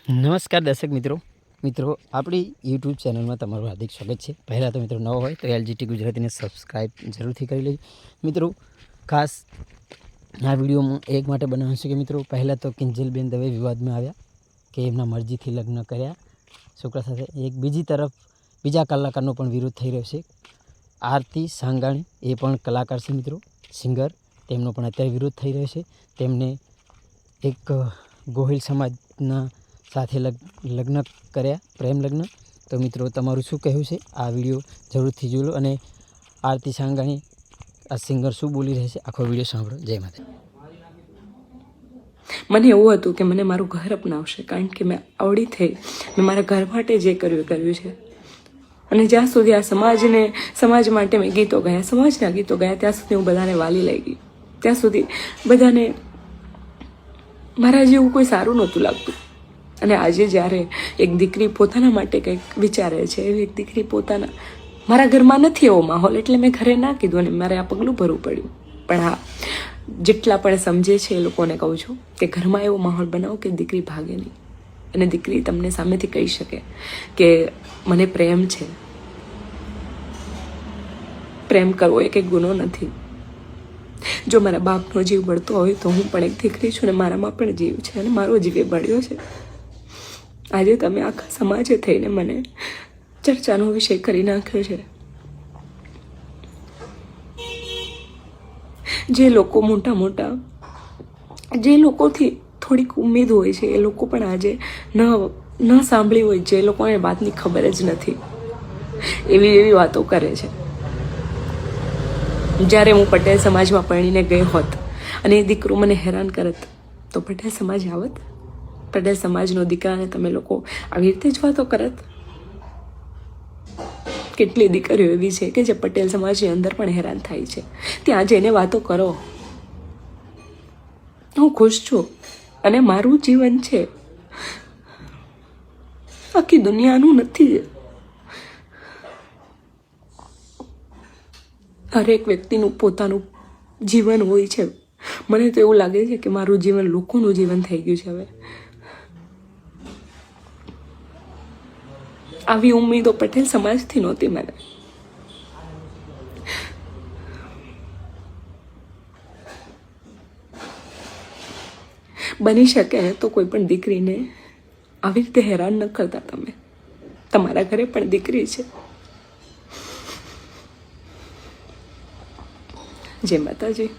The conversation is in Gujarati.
નમસ્કાર દર્શક મિત્રો આપણી યુટ્યુબ ચેનલમાં તમારું હાર્દિક સ્વાગત છે। પહેલાં તો મિત્રો નવો હોય તો LGT ગુજરાતીને સબસ્ક્રાઈબ જરૂરથી કરી લેજો। મિત્રો ખાસ આ વિડીયોમાં એક માટે બનાવ્યું છે કે મિત્રો પહેલાં તો કિંજલબેન દવે વિવાદમાં આવ્યા કે એમના મરજીથી લગ્ન કર્યા છોકરા સાથે। એક બીજી તરફ બીજા કલાકારનો પણ વિરોધ થઈ રહ્યો છે। આરતી સાંગાણી એ પણ કલાકાર છે મિત્રો, સિંગર, તેમનો પણ અત્યારે વિરોધ થઈ રહ્યો છે। તેમને એક ગોહિલ સમાજના સાથે લગ્ન કર્યા, પ્રેમ લગ્ન। તો મિત્રો તમારું શું કહેવું છે આ વિડીયો જરૂરથી જોઈ લો અને આરતી સાંગાણી આ સિંગર શું બોલી રહે છે આખો વિડીયો સાંભળો। જય માતા। મને એવું હતું કે મને મારું ઘર અપનાવશે, કારણ કે મેં આવડી થઈ, મેં મારા ઘર માટે જે કર્યું છે। અને જ્યાં સુધી આ સમાજ માટે મેં ગીતો ગાયા, સમાજના ગીતો ગાયા, ત્યાં સુધી હું બધાને વાલી લઈ ગઈ, ત્યાં સુધી બધાને મારા જેવું કોઈ સારું નહોતું લાગતું। અને આજે જ્યારે એક દીકરી પોતાના માટે કંઈક વિચારે છે, એવી એક દીકરી પોતાના, મારા ઘરમાં નથી એવો માહોલ એટલે મેં ઘરે ના કીધું અને મારે આ પગલું ભરવું પડ્યું। પણ હા, જેટલા પણ સમજે છે એ લોકોને કહું છું કે ઘરમાં એવો માહોલ બનાવો કે દીકરી ભાગે નહીં, અને દીકરી તમને સામેથી કહી શકે કે મને પ્રેમ છે। પ્રેમ કરવો એ કંઈ ગુનો નથી। જો મારા બાપનો જીવ બળતો હોય તો હું પણ એક દીકરી છું અને મારામાં પણ જીવ છે અને મારો જીવ એ બળ્યો છે। આજે તમે આખા સમાજે થઈને મને ચર્ચાનો વિષય કરી નાખ્યો છે। જે લોકો મોટા જે લોકોથી થોડીક ઉમ્મીદ હોય છે એ લોકો પણ આજે ન સાંભળી હોય, જે લોકોને વાતની ખબર જ નથી, એવી વાતો કરે છે। જ્યારે હું પટેલ સમાજમાં પરણીને ગઈ હોત અને એ દીકરો મને હેરાન કરત તો પટેલ સમાજ આવત? પટેલ સમાજનો દીકરાને તમે લોકો આવી રીતે જ વાતો કરત? કેટલી દીકરીઓ એવી છે કે જે પટેલ સમાજની અંદર પણ હેરાન થાય છે, ત્યાં જઈને વાતો કરો। હું ખુશ છું અને મારું જીવન છે, આખી દુનિયાનું નથી। હરેક વ્યક્તિનું પોતાનું જીવન હોય છે। મને તો એવું લાગે છે કે મારું જીવન લોકોનું જીવન થઈ ગયું છે હવે। આવી ઉમ્મીદો પટેલ સમાજથી નહોતી મને। બની શકે તો કોઈ પણ દીકરીને આવી રીતે હેરાન ન કરતા તમે। તમારા ઘરે પણ દીકરી છે। જય માતાજી।